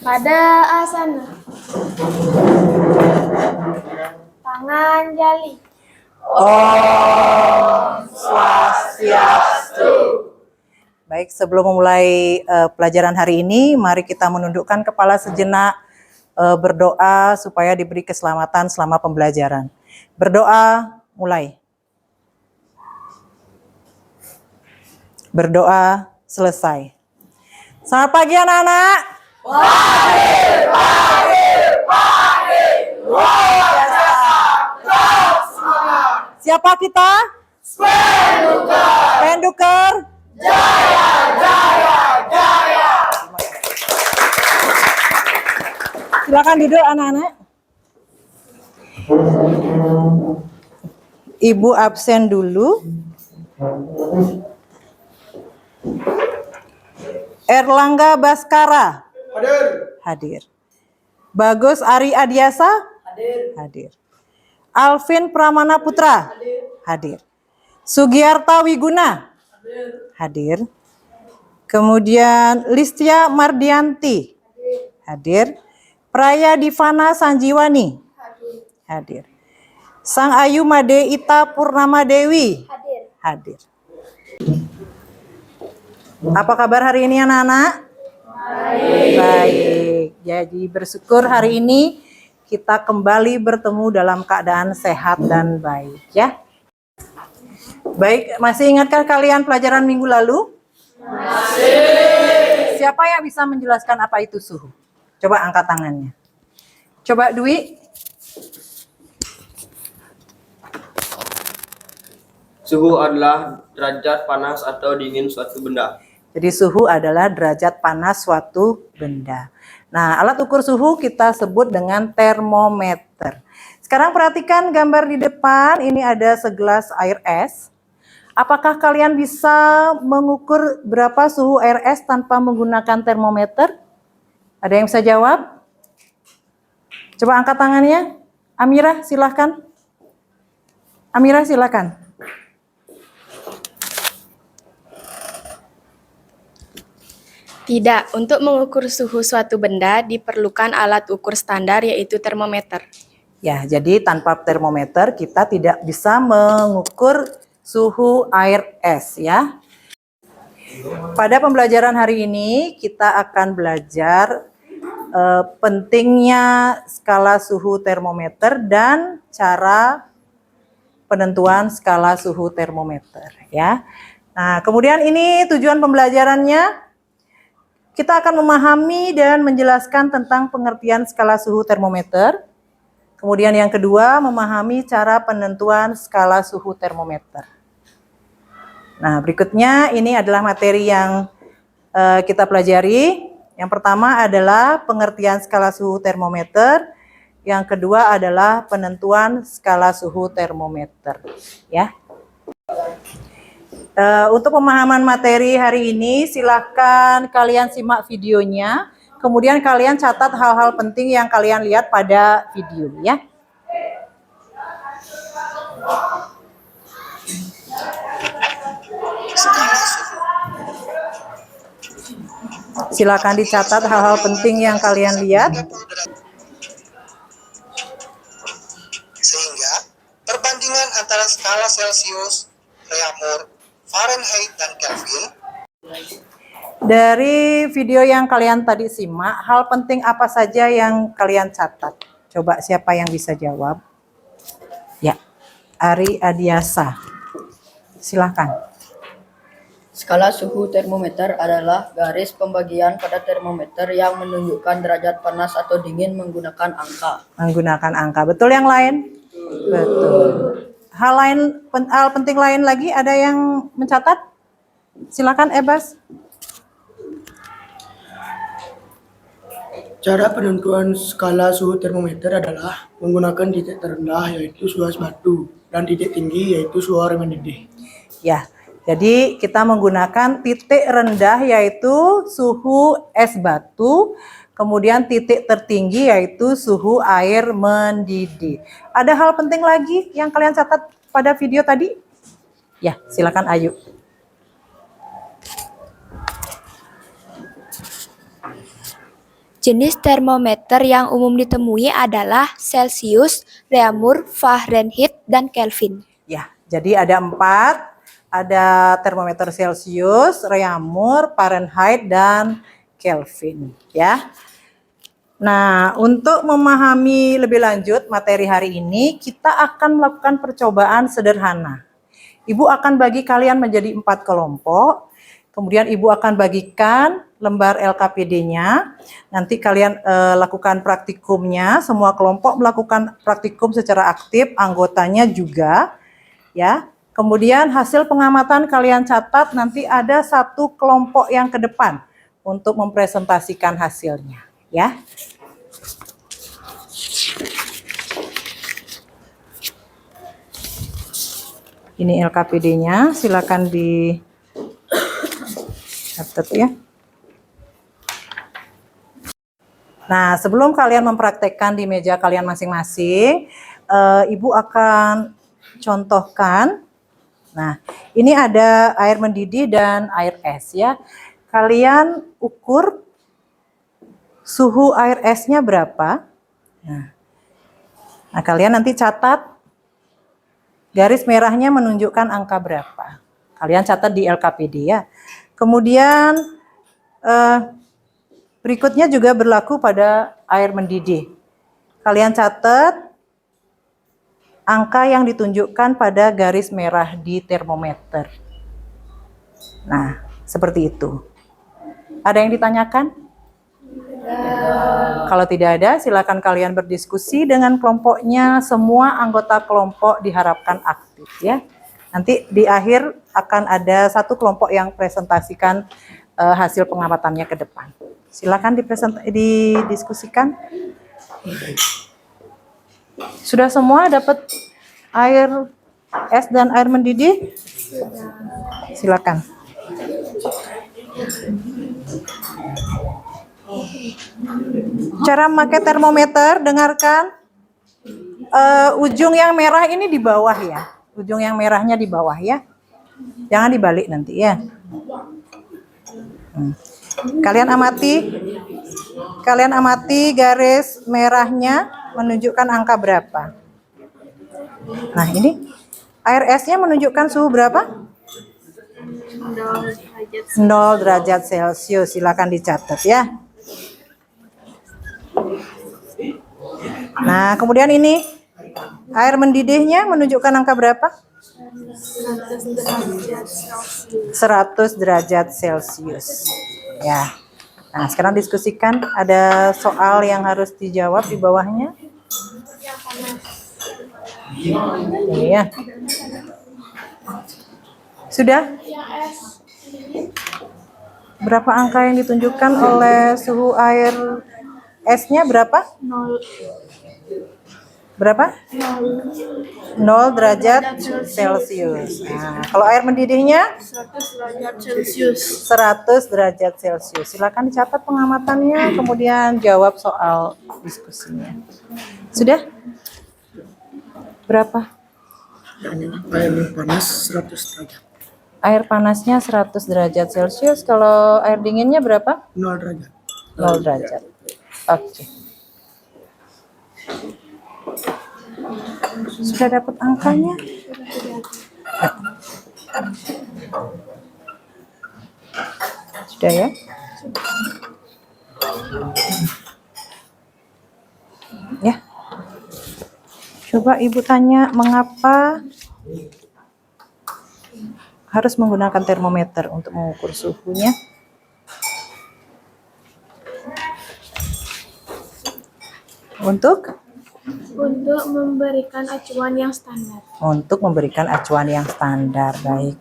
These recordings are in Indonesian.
Pada asana. Tangan jali. Om Swastiastu. Baik, sebelum memulai pelajaran hari ini, mari kita menundukkan kepala sejenak, berdoa supaya diberi keselamatan selama pembelajaran. Berdoa, mulai. Berdoa, selesai. Selamat pagi anak-anak. Pagi. Luar biasa. Siapa kita? Spenduker. Jaya. Silakan duduk anak-anak. Ibu absen dulu. Erlangga Baskara. Hadir. Bagus Ari Adiasa. Hadir. Alvin Pramana Putra. Hadir. Sugiarta Wiguna. Hadir. Kemudian Listia Mardianti. Hadir. Praya Divana Sanjiwani. Hadir. Sang Ayu Made Ita Purnama Dewi. Hadir. Apa kabar hari ini anak-anak? Baik. Jadi bersyukur hari ini kita kembali bertemu dalam keadaan sehat dan baik ya. Baik, masih ingatkah kalian pelajaran minggu lalu? Masih. Siapa yang bisa menjelaskan apa itu suhu? Coba angkat tangannya. Coba Dwi. Suhu adalah derajat panas atau dingin suatu benda. Jadi suhu adalah derajat panas suatu benda. Nah, alat ukur suhu kita sebut dengan termometer. Sekarang perhatikan gambar di depan, ini ada segelas air es. Apakah kalian bisa mengukur berapa suhu air es tanpa menggunakan termometer? Ada yang bisa jawab? Coba angkat tangannya. Amira, silahkan. Amira, silahkan. Tidak, untuk mengukur suhu suatu benda diperlukan alat ukur standar yaitu termometer. Ya, jadi tanpa termometer kita tidak bisa mengukur suhu air es ya. Pada pembelajaran hari ini kita akan belajar pentingnya skala suhu termometer dan cara penentuan skala suhu termometer ya. Nah, kemudian ini tujuan pembelajarannya. Kita akan memahami dan menjelaskan tentang pengertian skala suhu termometer. Kemudian yang kedua, memahami cara penentuan skala suhu termometer. Nah, berikutnya ini adalah materi yang kita pelajari. Yang pertama adalah pengertian skala suhu termometer. Yang kedua adalah penentuan skala suhu termometer. Ya. Untuk pemahaman materi hari ini, silahkan kalian simak videonya. Kemudian kalian catat hal-hal penting yang kalian lihat pada video ya. Silakan dicatat hal-hal penting yang kalian lihat. Sehingga perbandingan antara skala Celsius, Reaumur, Fahrenheit, dan Kelvin. Dari video yang kalian tadi simak, hal penting apa saja yang kalian catat? Coba siapa yang bisa jawab? Ya, Ari Adiasa. Silakan. Skala suhu termometer adalah garis pembagian pada termometer yang menunjukkan derajat panas atau dingin menggunakan angka. Menggunakan angka. Betul yang lain? Betul. Hal penting lain lagi ada yang mencatat? Silakan Ebas. Cara penentuan skala suhu termometer adalah menggunakan titik terendah yaitu suhu es batu dan titik tinggi yaitu suhu air mendidih. Ya, jadi kita menggunakan titik rendah yaitu suhu es batu, kemudian titik tertinggi yaitu suhu air mendidih. Ada hal penting lagi yang kalian catat pada video tadi? Ya, silakan Ayu. Jenis termometer yang umum ditemui adalah Celsius, Reaumur, Fahrenheit, dan Kelvin. Ya, jadi ada 4. Ada termometer Celsius, Reaumur, Fahrenheit, dan Kelvin. Ya. Nah, untuk memahami lebih lanjut materi hari ini, kita akan melakukan percobaan sederhana. Ibu akan bagi kalian menjadi 4 kelompok. Kemudian Ibu akan bagikan lembar LKPD-nya. Nanti kalian lakukan praktikumnya. Semua kelompok melakukan praktikum secara aktif, anggotanya juga. Ya. Kemudian hasil pengamatan kalian catat, nanti ada 1 kelompok yang ke depan untuk mempresentasikan hasilnya. Ya. Ini LKPD-nya, silakan dicatat ya. Nah, sebelum kalian mempraktekkan di meja kalian masing-masing, Ibu akan contohkan. Nah, ini ada air mendidih dan air es ya. Kalian ukur suhu air esnya berapa. Nah, kalian nanti catat garis merahnya menunjukkan angka berapa. Kalian catat di LKPD ya. Kemudian berikutnya juga berlaku pada air mendidih. Kalian catat angka yang ditunjukkan pada garis merah di termometer. Nah, seperti itu. Ada yang ditanyakan? Kalau tidak ada, silakan kalian berdiskusi dengan kelompoknya. Semua anggota kelompok diharapkan aktif ya. Nanti di akhir akan ada 1 kelompok yang presentasikan hasil pengamatannya ke depan. Silakan didiskusikan. Sudah semua dapat air es dan air mendidih? Silakan. Cara memakai termometer, dengarkan. Ujung yang merah ini di bawah ya. Ujung yang merahnya di bawah ya. Jangan dibalik nanti ya. Kalian amati garis merahnya menunjukkan angka berapa. Nah, ini air esnya menunjukkan suhu berapa? 0 derajat Celcius. Silakan dicatat ya. Nah, kemudian ini air mendidihnya menunjukkan angka berapa? 100 derajat Celcius. Ya. Nah, sekarang diskusikan. Ada soal yang harus dijawab di bawahnya. Ini ya. Sudah? Berapa angka yang ditunjukkan oleh suhu air esnya berapa? 0. Berapa? 0 derajat Celcius. Nah, kalau air mendidihnya? 100 derajat Celcius. 100 derajat Celcius. Silakan dicatat pengamatannya, kemudian jawab soal diskusinya. Sudah? Berapa? Air panas 100 derajat. Air panasnya 100 derajat Celcius. Kalau air dinginnya berapa? 0 derajat. 0 derajat. Oke. Sudah dapat angkanya? Sudah ya? Ya. Coba Ibu tanya mengapa harus menggunakan termometer untuk mengukur suhunya? Untuk memberikan acuan yang standar. Untuk memberikan acuan yang standar. Baik.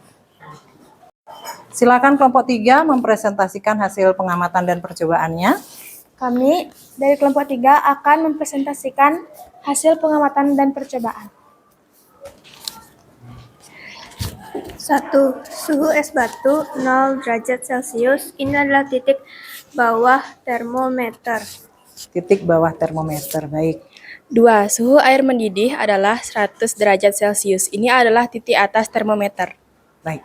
Silakan kelompok 3 mempresentasikan hasil pengamatan dan percobaannya. Kami dari kelompok 3 akan mempresentasikan hasil pengamatan dan percobaan. 1. Suhu es batu 0 derajat Celcius. Ini adalah titik bawah termometer. Titik bawah termometer. Baik. 2. Suhu air mendidih adalah 100 derajat Celcius. Ini adalah titik atas termometer. Baik.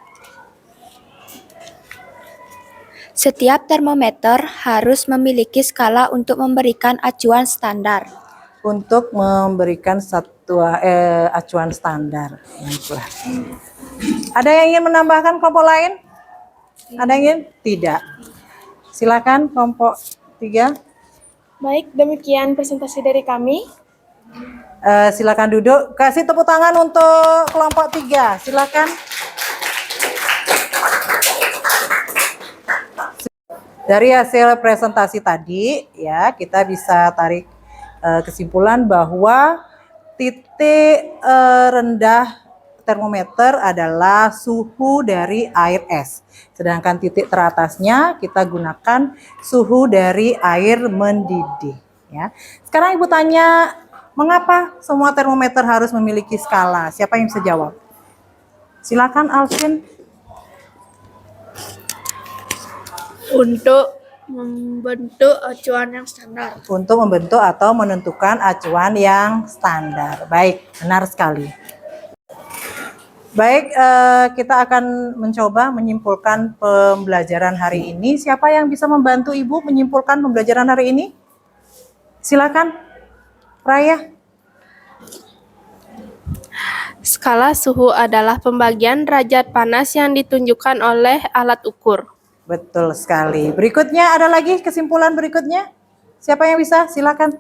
Setiap termometer harus memiliki skala untuk memberikan acuan standar. Untuk memberikan acuan standar. Baiklah. Ada yang ingin menambahkan kelompok lain? Ada yang ingin? Tidak. Silakan kelompok 3. Baik, demikian presentasi dari kami. Silakan duduk. Kasih tepuk tangan untuk kelompok 3. Silakan. Dari hasil presentasi tadi, ya kita bisa tarik kesimpulan bahwa titik rendah termometer adalah suhu dari air es. Sedangkan titik teratasnya kita gunakan suhu dari air mendidih. Ya. Sekarang Ibu tanya, mengapa semua termometer harus memiliki skala? Siapa yang bisa jawab? Silakan Alvin. Untuk membentuk acuan yang standar. Untuk membentuk atau menentukan acuan yang standar. Baik, benar sekali. Baik, kita akan mencoba menyimpulkan pembelajaran hari ini. Siapa yang bisa membantu Ibu menyimpulkan pembelajaran hari ini? Silakan, Raya. Skala suhu adalah pembagian derajat panas yang ditunjukkan oleh alat ukur. Betul sekali. Berikutnya ada lagi kesimpulan berikutnya. Siapa yang bisa? Silakan.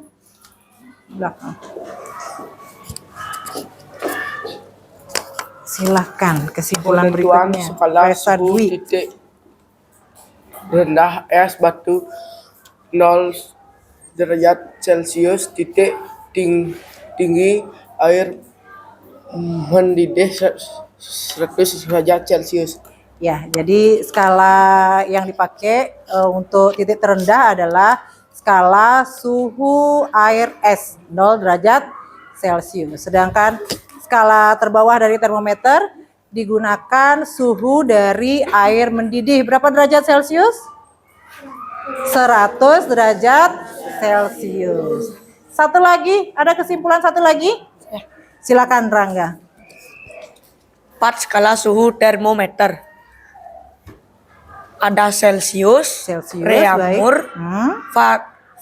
Belakang. Silakan kesimpulan Penentuan berikutnya. skala Profesor suhu Dwi. titik rendah es batu 0 derajat Celcius, titik tinggi air mendidih 100 derajat Celcius. Ya, jadi skala yang dipakai untuk titik terendah adalah skala suhu air es 0 derajat Celcius. Sedangkan skala terbawah dari termometer digunakan suhu dari air mendidih. Berapa derajat Celcius? 100 derajat Celcius. Satu lagi, ada kesimpulan satu lagi? Silakan Rangga. 4 skala suhu termometer. Ada Celsius, Reaumur,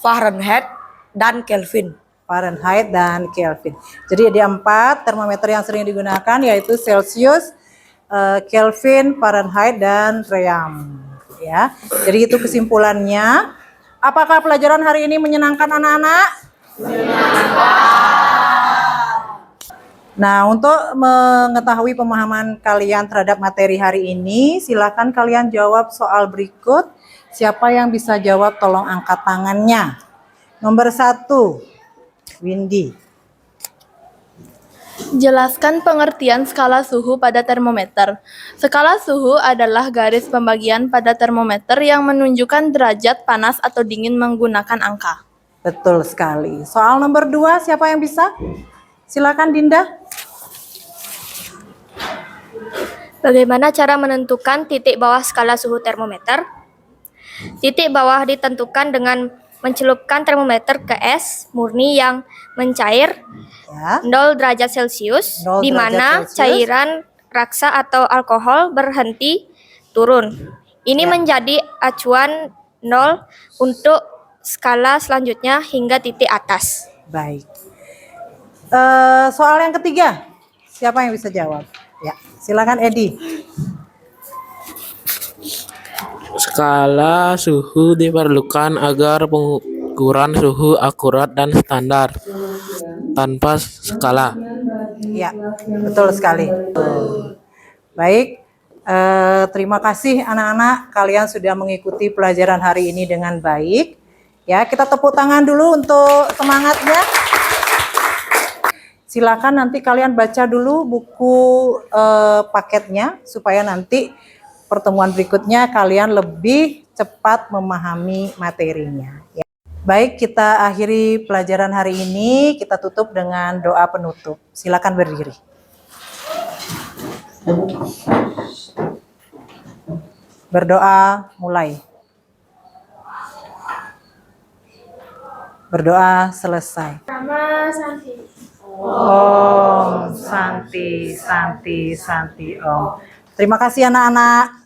Fahrenheit, dan Kelvin. Fahrenheit dan Kelvin. Jadi ada 4 termometer yang sering digunakan, yaitu Celsius, Kelvin, Fahrenheit, dan Reaumur. Ya, jadi itu kesimpulannya. Apakah pelajaran hari ini menyenangkan anak-anak? Nah, untuk mengetahui pemahaman kalian terhadap materi hari ini, silakan kalian jawab soal berikut. Siapa yang bisa jawab, tolong angkat tangannya. Nomor 1, Windy. Jelaskan pengertian skala suhu pada termometer. Skala suhu adalah garis pembagian pada termometer yang menunjukkan derajat panas atau dingin menggunakan angka. Betul sekali. Soal nomor 2, siapa yang bisa? Silakan Dinda. Bagaimana cara menentukan titik bawah skala suhu termometer? Titik bawah ditentukan dengan mencelupkan termometer ke es murni yang mencair Ya. 0 derajat Celcius, 0 di mana derajat Celcius. cairan raksa atau alkohol berhenti turun. Ini menjadi acuan 0 untuk skala selanjutnya hingga titik atas. Baik. Soal yang ketiga, siapa yang bisa jawab? Ya, silakan Edi. Skala suhu diperlukan agar pengukuran suhu akurat dan standar tanpa skala. Ya, betul sekali. Baik, terima kasih anak-anak, kalian sudah mengikuti pelajaran hari ini dengan baik. Ya, kita tepuk tangan dulu untuk semangatnya. Silakan nanti kalian baca dulu buku paketnya supaya nanti pertemuan berikutnya kalian lebih cepat memahami materinya. Ya. Baik, kita akhiri pelajaran hari ini. Kita tutup dengan doa penutup. Silakan berdiri. Berdoa mulai. Berdoa selesai. Om Santi Santi Santi Om. Terima kasih anak-anak.